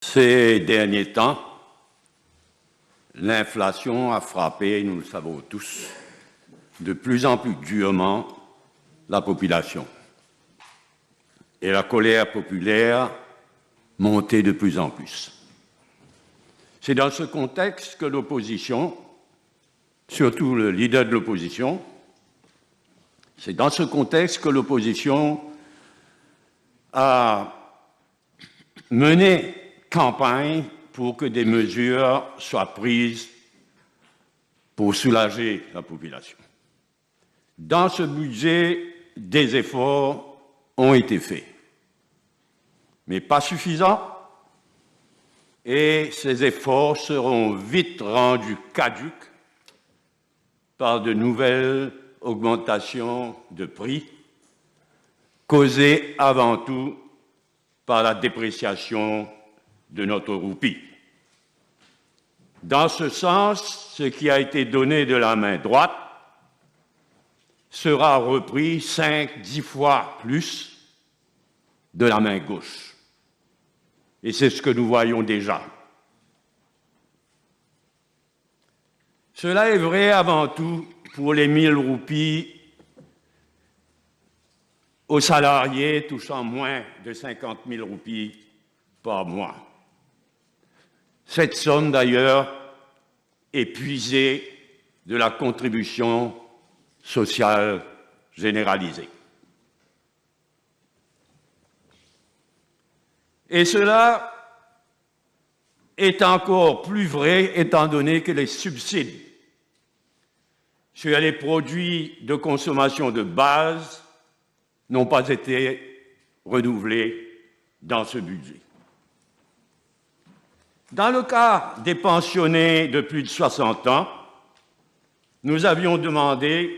Ces derniers temps, l'inflation a frappé, nous le savons tous, de plus en plus durement la population. Et la colère populaire montait de plus en plus. C'est dans ce contexte que l'opposition, surtout le leader de l'opposition, c'est dans ce contexte que l'opposition a mené campagne pour que des mesures soient prises pour soulager la population. Dans ce budget, des efforts ont été faits, mais pas suffisants, et ces efforts seront vite rendus caducs par de nouvelles augmentations de prix, causées avant tout par la dépréciation de notre roupie. Dans ce sens, ce qui a été donné de la main droite sera repris 5-10 fois plus de la main gauche. Et c'est ce que nous voyons déjà. Cela est vrai avant tout pour les 1000 roupies aux salariés touchant moins de 50 000 roupies par mois. Cette somme, d'ailleurs, est puisée de la contribution sociale généralisée. Et cela est encore plus vrai étant donné que les subsides sur les produits de consommation de base n'ont pas été renouvelés dans ce budget. Dans le cas des pensionnés de plus de 60 ans, nous avions demandé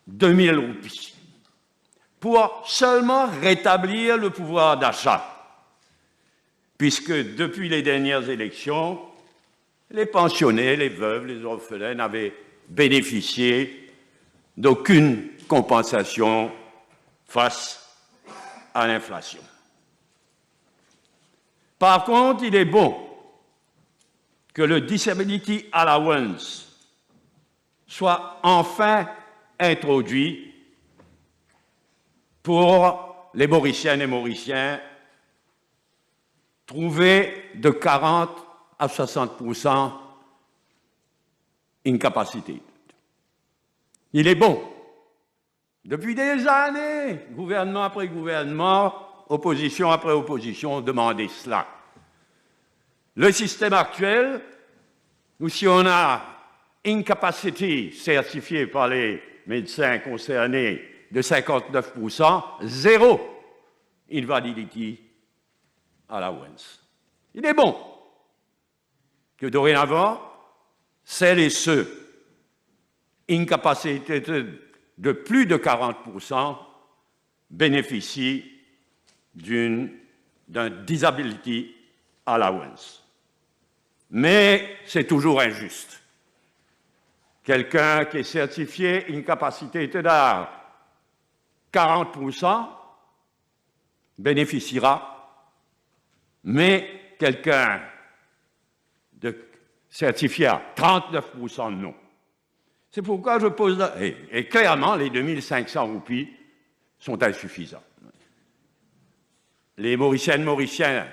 2 000 roupies pour seulement rétablir le pouvoir d'achat, puisque depuis les dernières élections, les pensionnés, les veuves, les orphelins n'avaient bénéficié d'aucune compensation face à l'inflation. Par contre, il est bon que le Disability Allowance soit enfin introduit pour les Mauriciennes et Mauriciens trouvés de 40 à 60% incapacité. Il est bon. Depuis des années, gouvernement après gouvernement, opposition après opposition, ont demandé cela. Le système actuel, où si on a incapacité certifiée par les médecins concernés de 59%, zéro invalidity allowance. Il est bon que dorénavant, celles et ceux incapacités de plus de 40% bénéficient d'un disability allowance. Mais c'est toujours injuste. Quelqu'un qui est certifié incapacité d'art 40% bénéficiera, mais quelqu'un certifié à 39% non. C'est pourquoi je pose là, et clairement, les 2500 roupies sont insuffisants. Les Mauriciennes, Mauriciens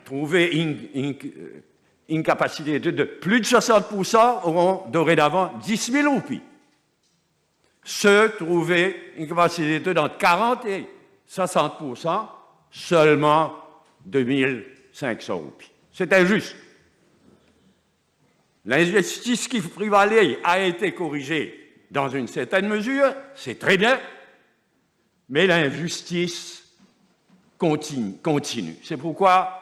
trouvés incapacité de plus de 60% auront dorénavant 10 000 roupies. Ceux trouvés incapacité d'entre 40 et 60%, seulement 2 500 roupies. C'est injuste. L'injustice qui prévalait a été corrigée dans une certaine mesure, c'est très bien, mais l'injustice continue. C'est pourquoi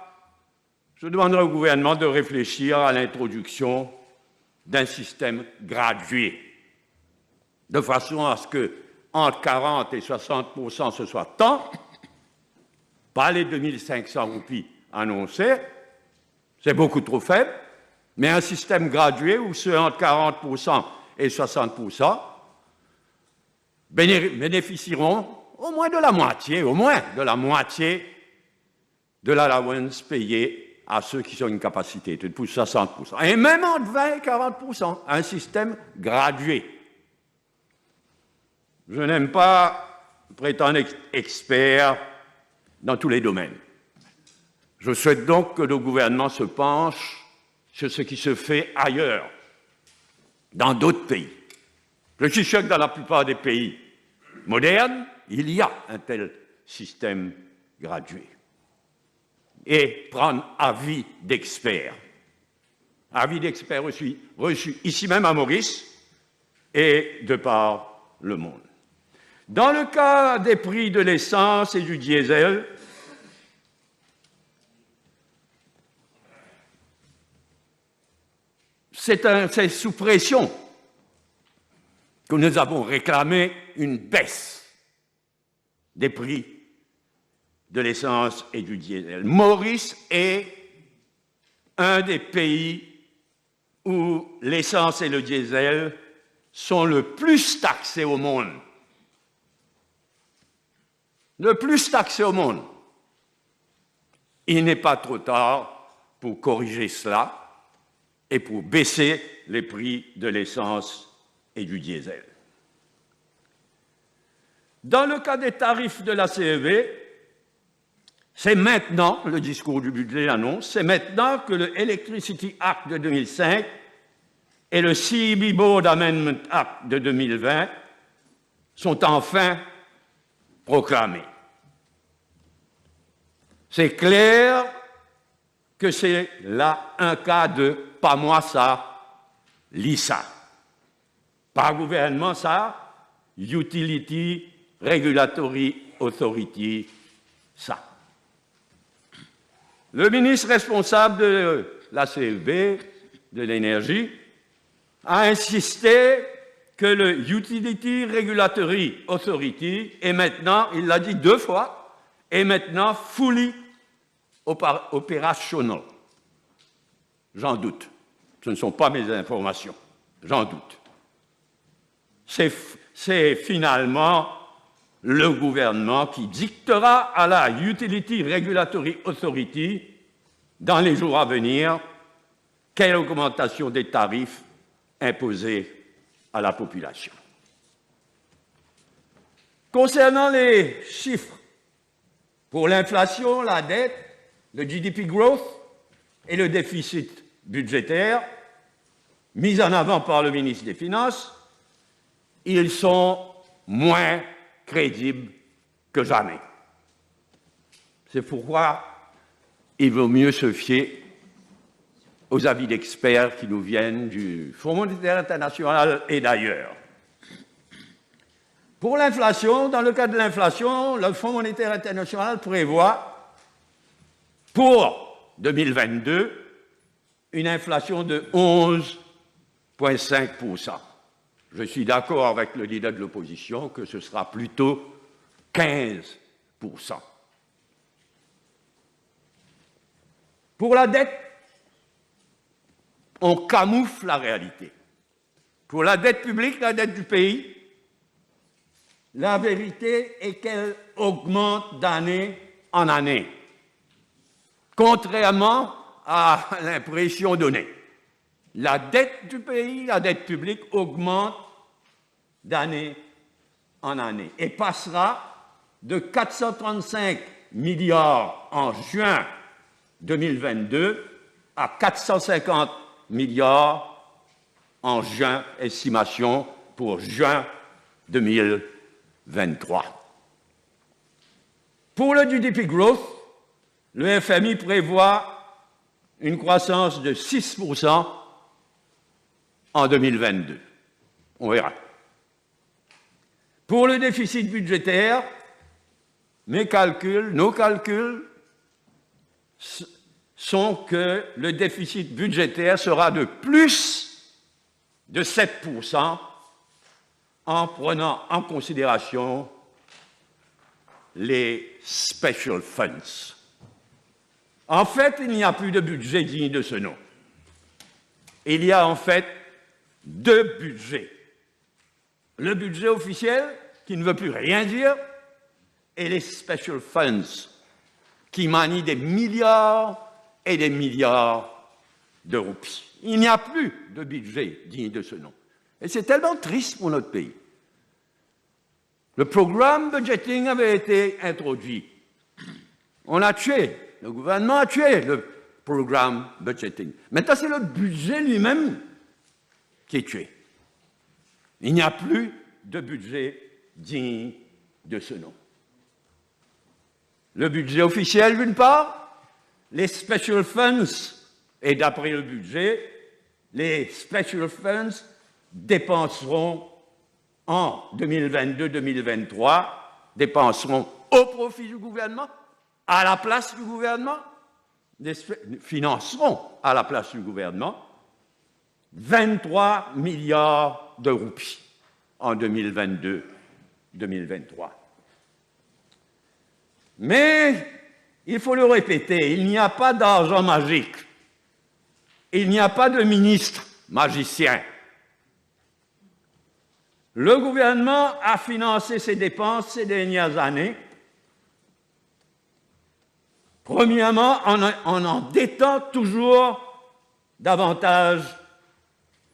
je demanderai au gouvernement de réfléchir à l'introduction d'un système gradué, de façon à ce que entre 40 et 60% ce soit tant, pas les 2500 roupies annoncées, c'est beaucoup trop faible, mais un système gradué où ceux entre 40% et 60% bénéficieront au moins de la moitié de l'allowance payée à ceux qui ont une capacité de plus de 60%. Et même entre 20 et 40%, un système gradué. Je n'aime pas prétendre expert dans tous les domaines. Je souhaite donc que le gouvernement se penche sur ce qui se fait ailleurs, dans d'autres pays. Je suis sûr que dans la plupart des pays modernes, il y a un tel système gradué. Et prendre avis d'experts. Avis d'experts reçus ici même à Maurice et de par le monde. Dans le cas des prix de l'essence et du diesel, c'est sous pression que nous avons réclamé une baisse des prix de l'essence et du diesel. Maurice est un des pays où l'essence et le diesel sont le plus taxés au monde. Le plus taxés au monde. Il n'est pas trop tard pour corriger cela et pour baisser les prix de l'essence et du diesel. Dans le cas des tarifs de la CEV, c'est maintenant, le discours du budget l'annonce, c'est maintenant que le Electricity Act de 2005 et le CEB Board Amendment Act de 2020 sont enfin proclamés. C'est clair que c'est là un cas de « pas moi ça, lis ça ». Pas gouvernement ça, Utility Regulatory Authority ça. Le ministre responsable de la CEB, de l'énergie, a insisté que le Utility Regulatory Authority est maintenant, il l'a dit 2 fois, est maintenant fully operational. J'en doute. Ce ne sont pas mes informations. J'en doute. C'est finalement le gouvernement qui dictera à la Utility Regulatory Authority, dans les jours à venir, quelle augmentation des tarifs imposés à la population. Concernant les chiffres, pour l'inflation, la dette, le GDP growth et le déficit budgétaire, mis en avant par le ministre des Finances, ils sont moins crédibles que jamais. C'est pourquoi il vaut mieux se fier aux avis d'experts qui nous viennent du Fonds monétaire international et d'ailleurs. Pour l'inflation, dans le cas de l'inflation, le Fonds monétaire international prévoit pour 2022 une inflation de 11,5%. Je suis d'accord avec le leader de l'opposition que ce sera plutôt 15%. Pour la dette, on camoufle la réalité. Pour la dette publique, la dette du pays, la vérité est qu'elle augmente d'année en année, contrairement à l'impression donnée. La dette du pays, la dette publique augmente d'année en année et passera de 435 milliards en juin 2022 à 450 milliards en juin, estimation pour juin 2023. Pour le GDP growth, le FMI prévoit une croissance de 6% en 2022. On verra. Pour le déficit budgétaire, nos calculs sont que le déficit budgétaire sera de plus de 7% en prenant en considération les special funds. En fait, il n'y a plus de budget digne de ce nom. Il y a en fait 2 budgets. Le budget officiel, qui ne veut plus rien dire, et les special funds qui manient des milliards et des milliards de roupies. Il n'y a plus de budget digne de ce nom. Et c'est tellement triste pour notre pays. Le programme budgeting avait été introduit. On a tué, le gouvernement a tué le programme budgeting. Maintenant, c'est le budget lui-même qui est tué. Il n'y a plus de budget digne de ce nom. Le budget officiel, d'une part, les special funds, et d'après le budget, les special funds dépenseront en 2022-2023, dépenseront au profit du gouvernement, à la place du gouvernement, financeront à la place du gouvernement 23 milliards de roupies en 2022-2023. Mais, il faut le répéter, il n'y a pas d'argent magique. Il n'y a pas de ministre magicien. Le gouvernement a financé ses dépenses ces dernières années, premièrement en endettant toujours davantage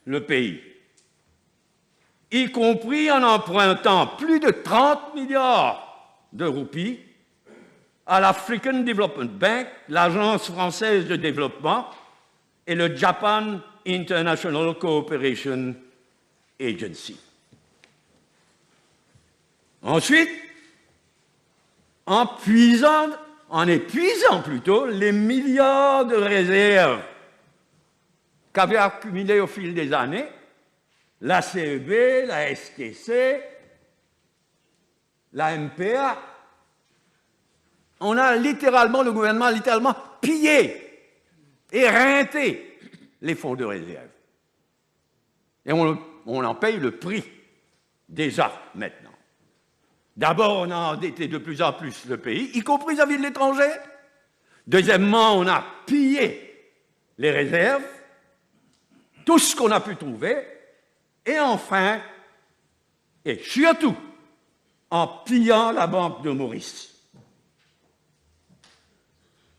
le pays, y compris en empruntant plus de 30 milliards de roupies à l'African Development Bank, l'Agence française de développement et le Japan International Cooperation Agency. Ensuite, en épuisant plutôt les milliards de réserves qu'avaient accumulées au fil des années la CEB, la STC, la MPA, le gouvernement a littéralement pillé, éreinté les fonds de réserve. Et on en paye le prix, déjà, maintenant. D'abord, on a endetté de plus en plus le pays, y compris vis-à-vis de l'étranger. Deuxièmement, on a pillé les réserves, tout ce qu'on a pu trouver. Et enfin, et surtout, en pillant la Banque de Maurice.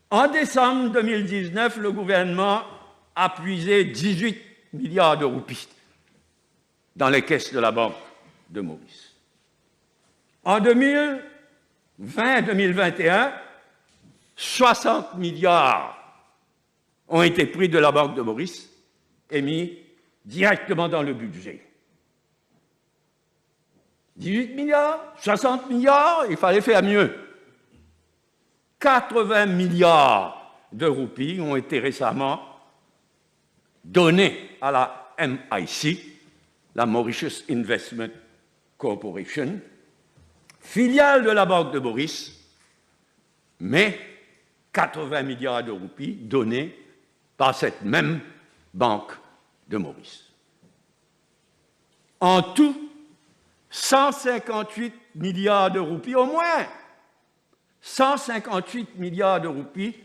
En décembre 2019, le gouvernement a puisé 18 milliards de roupies dans les caisses de la Banque de Maurice. En 2020-2021, 60 milliards ont été pris de la Banque de Maurice et mis directement dans le budget. 18 milliards, 60 milliards, il fallait faire mieux. 80 milliards de roupies ont été récemment donnés à la MIC, la Mauritius Investment Corporation, filiale de la Banque de Maurice, mais 80 milliards de roupies donnés par cette même Banque de Maurice. En tout, 158 milliards de roupies, au moins 158 milliards de roupies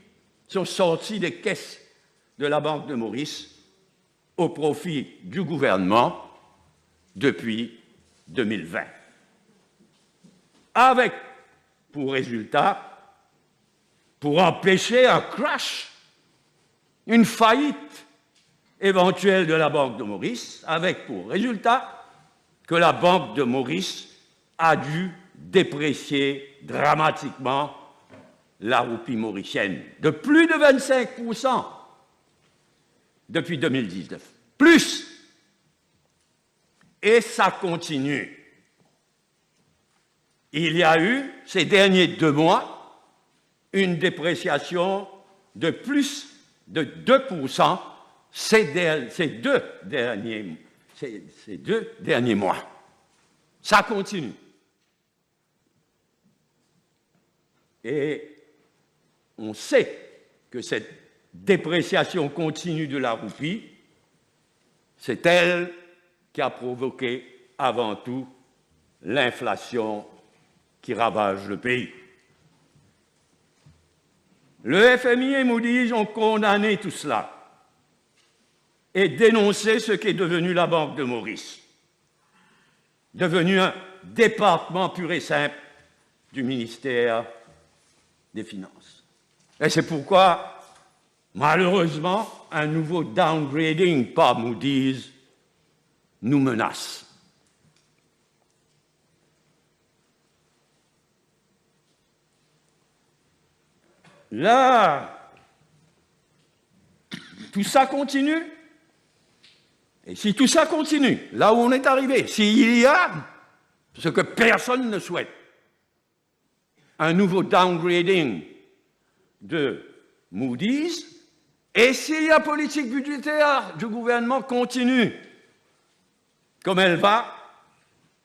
sont sortis des caisses de la Banque de Maurice au profit du gouvernement depuis 2020. Avec pour résultat, pour empêcher un crash, une faillite éventuelle de la Banque de Maurice, avec pour résultat que la Banque de Maurice a dû déprécier dramatiquement la roupie mauricienne de plus de 25% depuis 2019. Plus! Et ça continue. Il y a eu, ces derniers 2 mois, une dépréciation de plus de 2% ces 2 derniers mois. Ça continue. Et on sait que cette dépréciation continue de la roupie, c'est elle qui a provoqué avant tout l'inflation qui ravage le pays. Le FMI et Moody's ont condamné tout cela et dénoncé ce qu'est devenu la Banque de Maurice, devenu un département pur et simple du ministère des Finances. Et c'est pourquoi, malheureusement, un nouveau downgrading par Moody's nous menace. Là, tout ça continue. Et si tout ça continue, là où on est arrivé, s'il y a ce que personne ne souhaite, un nouveau downgrading de Moody's, et si la politique budgétaire du gouvernement continue comme elle va,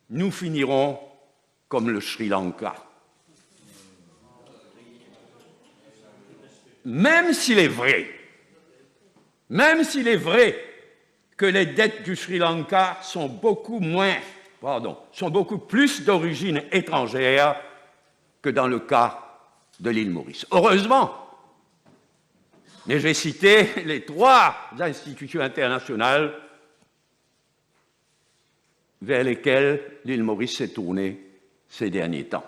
nous finirons comme le Sri Lanka. Même s'il est vrai que les dettes du Sri Lanka sont beaucoup plus d'origine étrangère que dans le cas de l'île Maurice. Heureusement, mais j'ai cité les 3 institutions internationales vers lesquelles l'île Maurice s'est tournée ces derniers temps.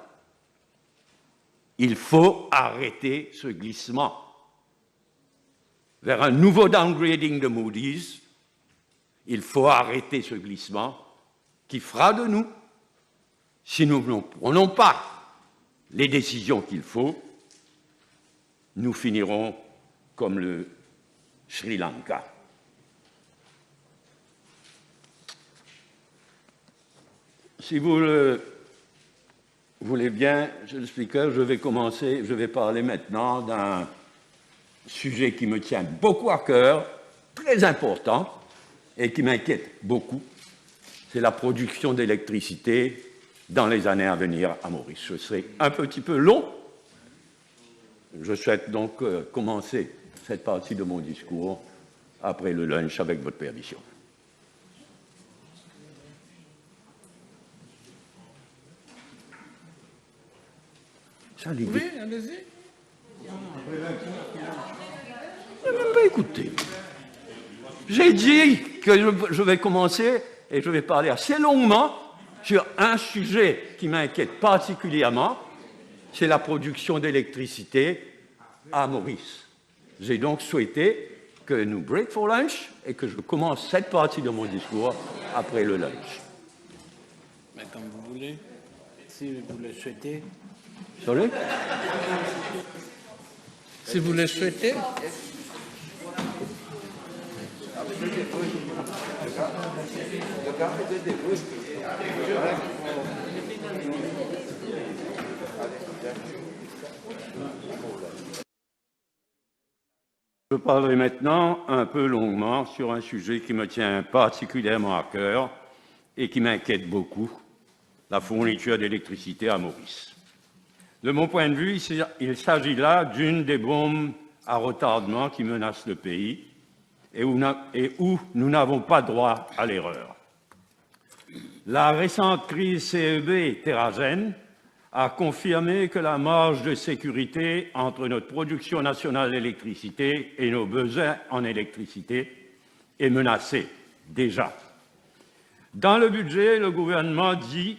Il faut arrêter ce glissement vers un nouveau downgrading de Moody's. Il faut arrêter ce glissement qui fera de nous, si nous ne prenons pas les décisions qu'il faut, nous finirons comme le Sri Lanka. Si vous le voulez bien, je vais parler maintenant d'un sujet qui me tient beaucoup à cœur, très important, et qui m'inquiète beaucoup, c'est la production d'électricité dans les années à venir à Maurice. Je serai un petit peu long. Je souhaite donc commencer cette partie de mon discours après le lunch avec votre permission. Ça, l'idée. Oui, allez-y. Je n'ai même pas écouté. J'ai dit que je vais commencer et je vais parler assez longuement sur un sujet qui m'inquiète particulièrement, c'est la production d'électricité à Maurice. J'ai donc souhaité que nous break for lunch et que je commence cette partie de mon discours après le lunch. Mais comme vous voulez, si vous le souhaitez. Sorry? Si vous le souhaitez. Je parlerai maintenant un peu longuement sur un sujet qui me tient particulièrement à cœur et qui m'inquiète beaucoup, la fourniture d'électricité à Maurice. De mon point de vue, il s'agit là d'une des bombes à retardement qui menacent le pays et où nous n'avons pas droit à l'erreur. La récente crise CEB Terra-Gen a confirmé que la marge de sécurité entre notre production nationale d'électricité et nos besoins en électricité est menacée, déjà. Dans le budget, le gouvernement dit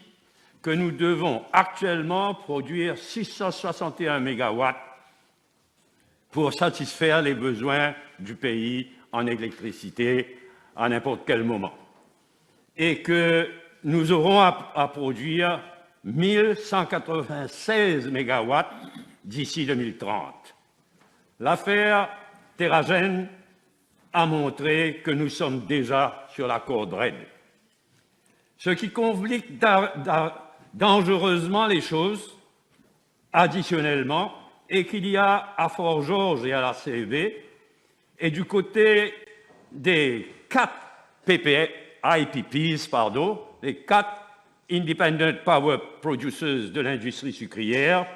que nous devons actuellement produire 661 mégawatts pour satisfaire les besoins du pays en électricité à n'importe quel moment. Et que nous aurons à produire 1196 mégawatts d'ici 2030. L'affaire Terra-Gen a montré que nous sommes déjà sur la corde raide. Ce qui complique dangereusement les choses, additionnellement, et qu'il y a à Fort-Georges et à la CEB, et du côté des 4 IPPs, les 4 Independent Power Producers de l'industrie sucrière,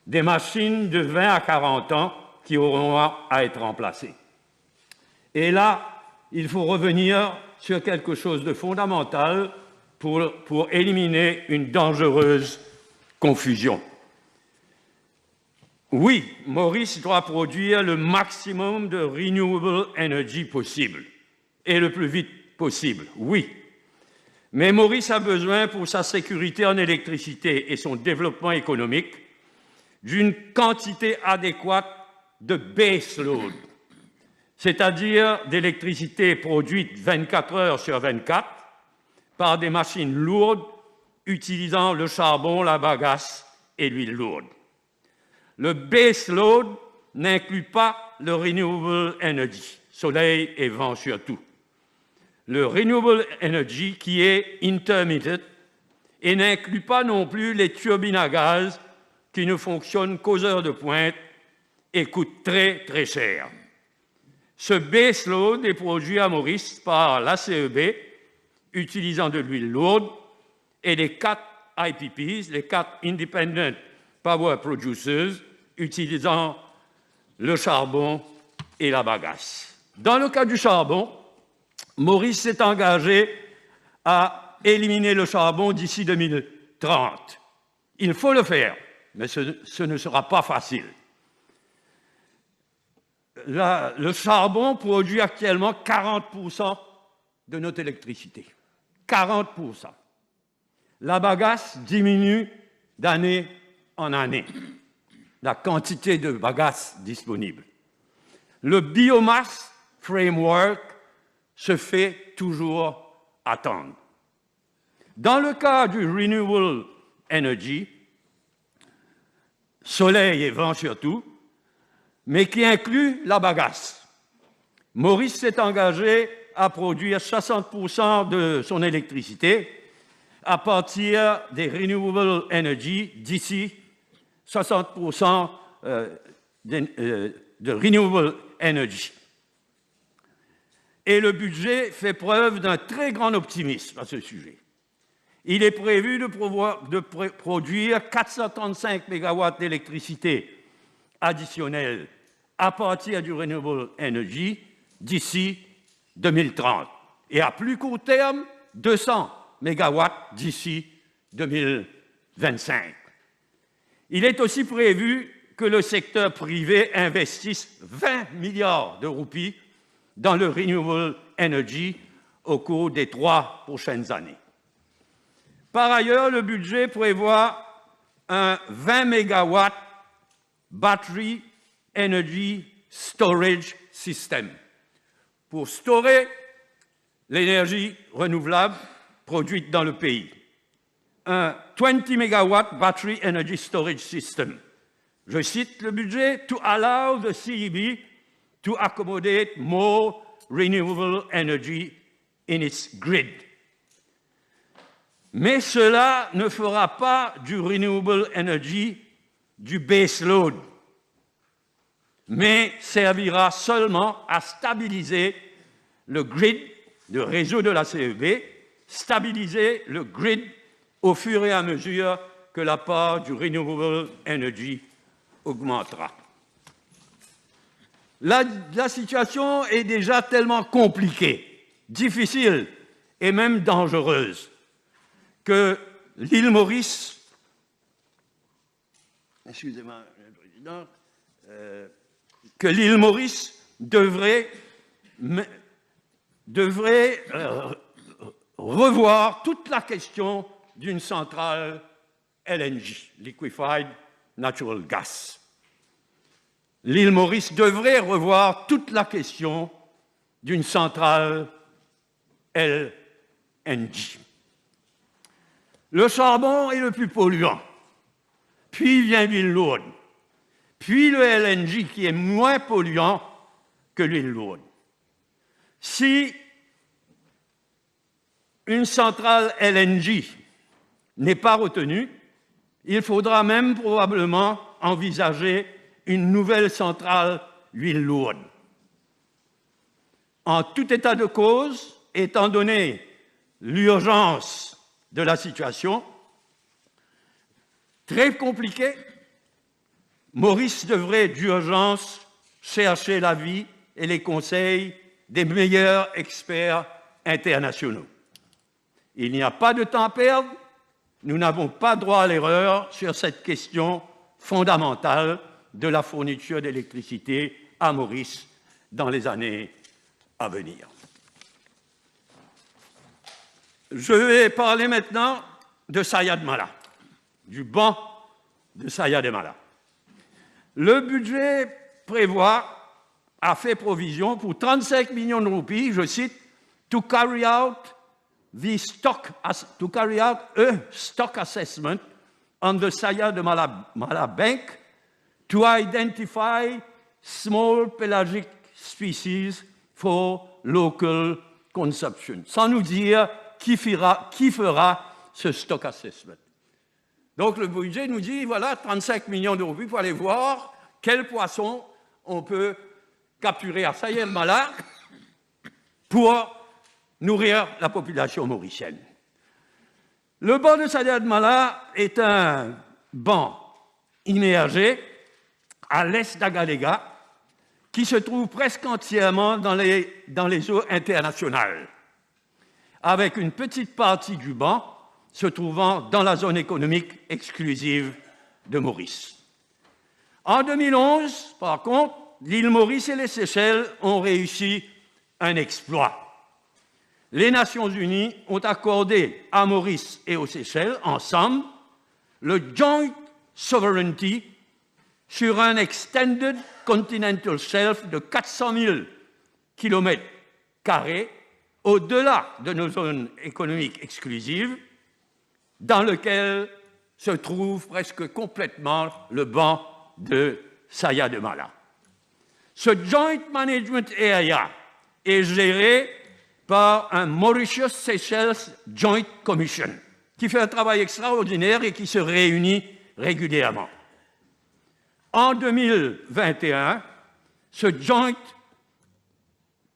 des machines de 20 à 40 ans qui auront à être remplacées. Et là, il faut revenir sur quelque chose de fondamental pour éliminer une dangereuse confusion. Oui, Maurice doit produire le maximum de renewable energy possible, et le plus vite possible, oui. Mais Maurice a besoin, pour sa sécurité en électricité et son développement économique, d'une quantité adéquate de base load, c'est-à-dire d'électricité produite 24 heures sur 24 par des machines lourdes utilisant le charbon, la bagasse et l'huile lourde. Le base load n'inclut pas le renewable energy, soleil et vent surtout. Le renewable energy qui est intermittent et n'inclut pas non plus les turbines à gaz qui ne fonctionnent qu'aux heures de pointe et coûtent très très cher. Ce base load est produit à Maurice par l'ACEB utilisant de l'huile lourde et les 4 IPPs, les 4 Independent Power Producers, utilisant le charbon et la bagasse. Dans le cas du charbon, Maurice s'est engagé à éliminer le charbon d'ici 2030. Il faut le faire, mais ce ne sera pas facile. Le charbon produit actuellement 40% de notre électricité. 40%. La bagasse diminue d'année en année, la quantité de bagasse disponible. Le biomass framework se fait toujours attendre. Dans le cas du renewable energy, soleil et vent surtout, mais qui inclut la bagasse, Maurice s'est engagé à produire 60% de son électricité à partir des renewable energy d'ici 60% de renewable energy. Et le budget fait preuve d'un très grand optimisme à ce sujet. Il est prévu de produire 435 MW d'électricité additionnelle à partir du renewable energy d'ici 2030 et à plus court terme, 200 MW d'ici 2025. Il est aussi prévu que le secteur privé investisse 20 milliards de roupies dans le renewable energy au cours des 3 prochaines années. Par ailleurs, le budget prévoit un 20 MW Battery Energy Storage System pour stocker l'énergie renouvelable produite dans le pays. Un 20 MW Battery Energy Storage System. Je cite le budget, to allow the CEB to accommodate more renewable energy in its grid. Mais cela ne fera pas du renewable energy du base load, mais servira seulement à stabiliser le grid, le réseau de la CEB, stabiliser le grid au fur et à mesure que la part du renewable energy augmentera. La situation est déjà tellement compliquée, difficile et même dangereuse que l'île Maurice, que l'île Maurice devrait revoir toute la question d'une centrale LNG, Liquefied Natural Gas. L'île Maurice devrait revoir toute la question d'une centrale LNG. Le charbon est le plus polluant, puis vient l'huile lourde, puis le LNG qui est moins polluant que l'huile lourde. Si une centrale LNG n'est pas retenue, il faudra même probablement envisager une nouvelle centrale huile lourde. En tout état de cause, étant donné l'urgence de la situation, très compliquée, Maurice devrait d'urgence chercher l'avis et les conseils des meilleurs experts internationaux. Il n'y a pas de temps à perdre, nous n'avons pas droit à l'erreur sur cette question fondamentale de la fourniture d'électricité à Maurice dans les années à venir. Je vais parler maintenant de Saya de Mala, du banc de Saya de Mala. Le budget a fait provision pour 35 millions de roupies, je cite, to carry out a stock assessment on the Saya de Mala Bank to identify small pelagic species for local consumption, sans nous dire qui fera ce stock assessment. Donc le budget nous dit, voilà, 35 millions de roupies pour aller voir quels poissons on peut capturer à Saya de Mala pour nourrir la population mauricienne. Le banc de Saya de Mala est un banc immergé à l'est d'Agalega qui se trouve presque entièrement dans les eaux internationales, avec une petite partie du banc se trouvant dans la zone économique exclusive de Maurice. En 2011, par contre, l'île Maurice et les Seychelles ont réussi un exploit. Les Nations Unies ont accordé à Maurice et aux Seychelles, ensemble, le Joint Sovereignty sur un Extended Continental Shelf de 400 000 km² au-delà de nos zones économiques exclusives, dans lequel se trouve presque complètement le banc de Saya de Mala. Ce Joint Management Area est géré par un Mauritius Seychelles Joint Commission, qui fait un travail extraordinaire et qui se réunit régulièrement. En 2021, ce Joint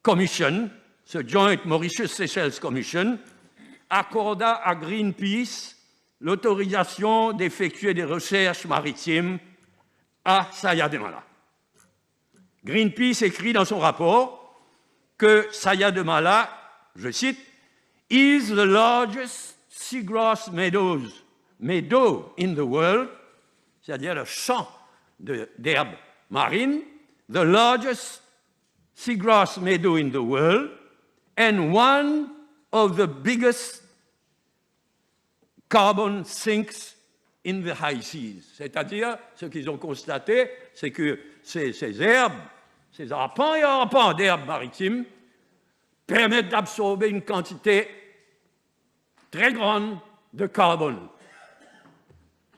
Commission, ce Joint Mauritius Seychelles Commission, accorda à Greenpeace l'autorisation d'effectuer des recherches maritimes à Saya de Mala. Greenpeace écrit dans son rapport que Saya de Mala, je cite, « is the largest seagrass meadow in the world », c'est-à-dire le champ d'herbes marines, « the largest seagrass meadow in the world and one of the biggest carbon sinks in the high seas ». C'est-à-dire, ce qu'ils ont constaté, c'est que ces herbes, ces arpents et arpents d'herbes maritimes permettent d'absorber une quantité très grande de carbone.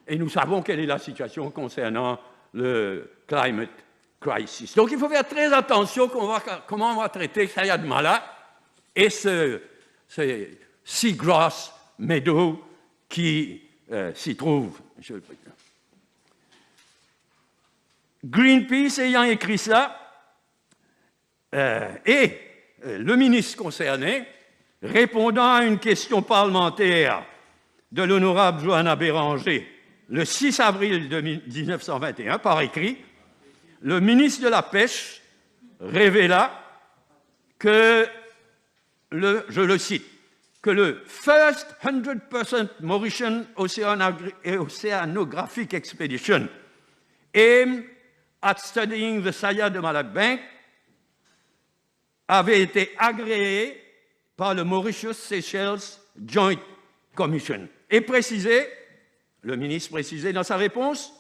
Et nous savons quelle est la situation concernant le climate crisis. Donc il faut faire très attention comment on va traiter Saya de Mala et ce seagrass meadow qui s'y trouve. Greenpeace ayant écrit ça, et le ministre concerné, répondant à une question parlementaire de l'honorable Johanna Béranger le 6 avril 1921, par écrit, le ministre de la Pêche révéla que, je le cite, que le First 100% Mauritian Oceanographic Expedition aimed at studying the Saya de Mala Bank avait été agréé par le Mauritius Seychelles Joint Commission. Et le ministre précisait dans sa réponse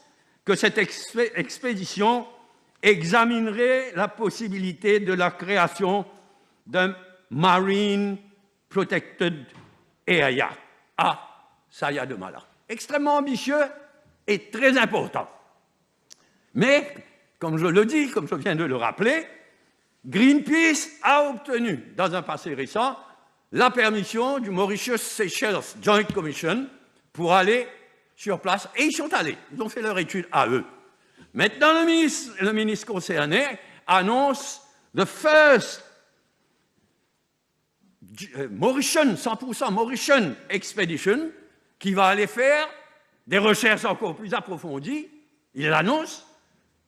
que cette expédition examinerait la possibilité de la création d'un Marine Protected Area à Saya de Mala. Extrêmement ambitieux et très important. Mais, comme je le dis, comme je viens de le rappeler, Greenpeace a obtenu, dans un passé récent, la permission du Mauritius Seychelles Joint Commission pour aller sur place. Et ils sont allés, ils ont fait leur étude à eux. Maintenant, le ministre concerné annonce the first Mauritian, 100% Mauritian Expedition, qui va aller faire des recherches encore plus approfondies. Il l'annonce,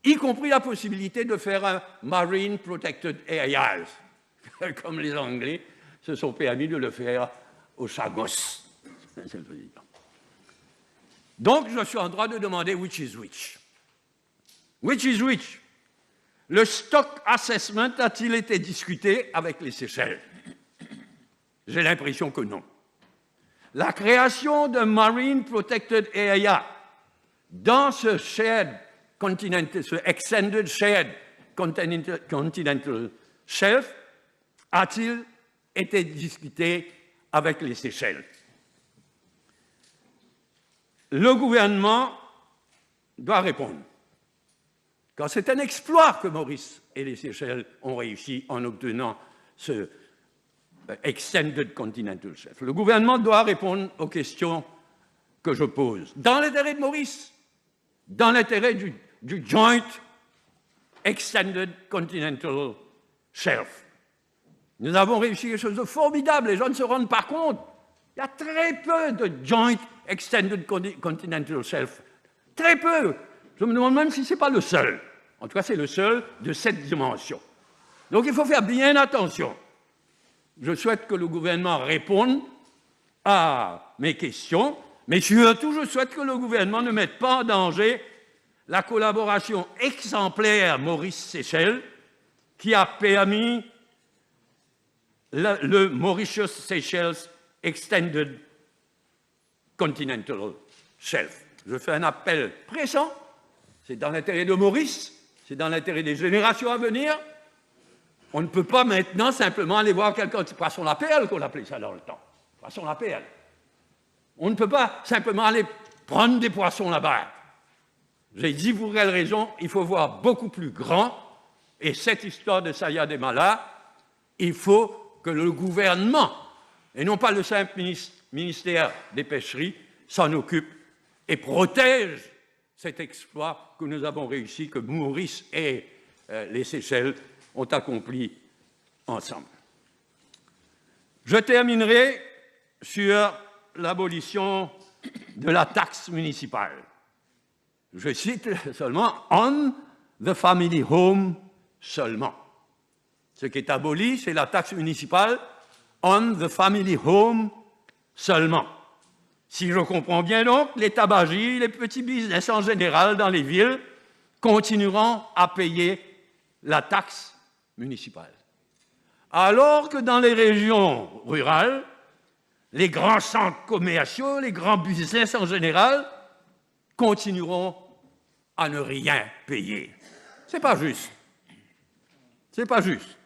y compris la possibilité de faire un Marine Protected Areas, comme les Anglais se sont permis de le faire au Chagos. Donc, je suis en droit de demander which is which. Which is which? Le stock assessment a-t-il été discuté avec les Seychelles? J'ai l'impression que non. La création d'un Marine Protected Area dans ce Extended Shared Continental Shelf a-t-il été discuté avec les Seychelles? Le gouvernement doit répondre. Car c'est un exploit que Maurice et les Seychelles ont réussi en obtenant ce Extended Continental Shelf. Le gouvernement doit répondre aux questions que je pose. Dans l'intérêt de Maurice, dans l'intérêt du Joint Extended Continental Shelf. Nous avons réussi quelque chose de formidable, les gens ne se rendent pas compte. Il y a très peu de Joint Extended Continental Shelf. Très peu. Je me demande même si ce n'est pas le seul. En tout cas, c'est le seul de cette dimension. Donc, il faut faire bien attention. Je souhaite que le gouvernement réponde à mes questions, mais surtout, je souhaite que le gouvernement ne mette pas en danger la collaboration exemplaire Maurice-Seychelles qui a permis le Mauritius-Seychelles Extended Continental Shelf. Je fais un appel pressant. C'est dans l'intérêt de Maurice, c'est dans l'intérêt des générations à venir. On ne peut pas maintenant simplement aller voir quelqu'un, poisson la perle qu'on appelait ça dans le temps. Poisson la perle. On ne peut pas simplement aller prendre des poissons là-bas. J'ai dit pour quelle raison, il faut voir beaucoup plus grand. Et cette histoire de Saya Demala, il faut que le gouvernement, et non pas le simple ministère des Pêcheries, s'en occupe et protège cet exploit que nous avons réussi, que Maurice et les Seychelles ont accompli ensemble. Je terminerai sur l'abolition de la taxe municipale. Je cite seulement « on the family home » seulement. Ce qui est aboli, c'est la taxe municipale « on the family home » seulement. Si je comprends bien donc, les tabagies, les petits business en général dans les villes continueront à payer la taxe municipale. Alors que dans les régions rurales, les grands centres commerciaux, les grands business en général, continueront à ne rien payer. C'est pas juste. C'est pas juste.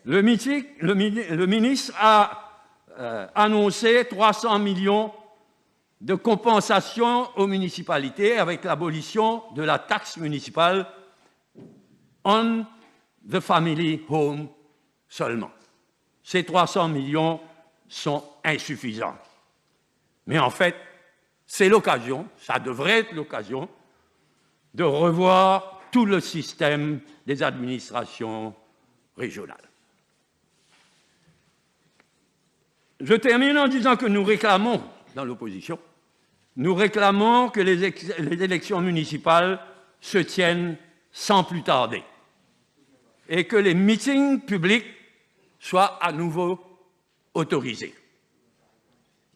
Le ministre a annoncé 300 millions de compensation aux municipalités avec l'abolition de la taxe municipale on the family home seulement. Ces 300 millions sont insuffisants. Mais en fait, c'est l'occasion, ça devrait être l'occasion, de revoir tout le système des administrations régionales. Je termine en disant que nous réclamons, dans l'opposition, nous réclamons que les élections municipales se tiennent sans plus tarder et que les meetings publics soient à nouveau autorisés.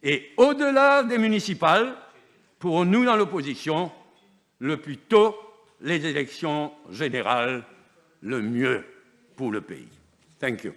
Et au-delà des municipales, pour nous dans l'opposition, le plus tôt les élections générales, le mieux pour le pays. Thank you.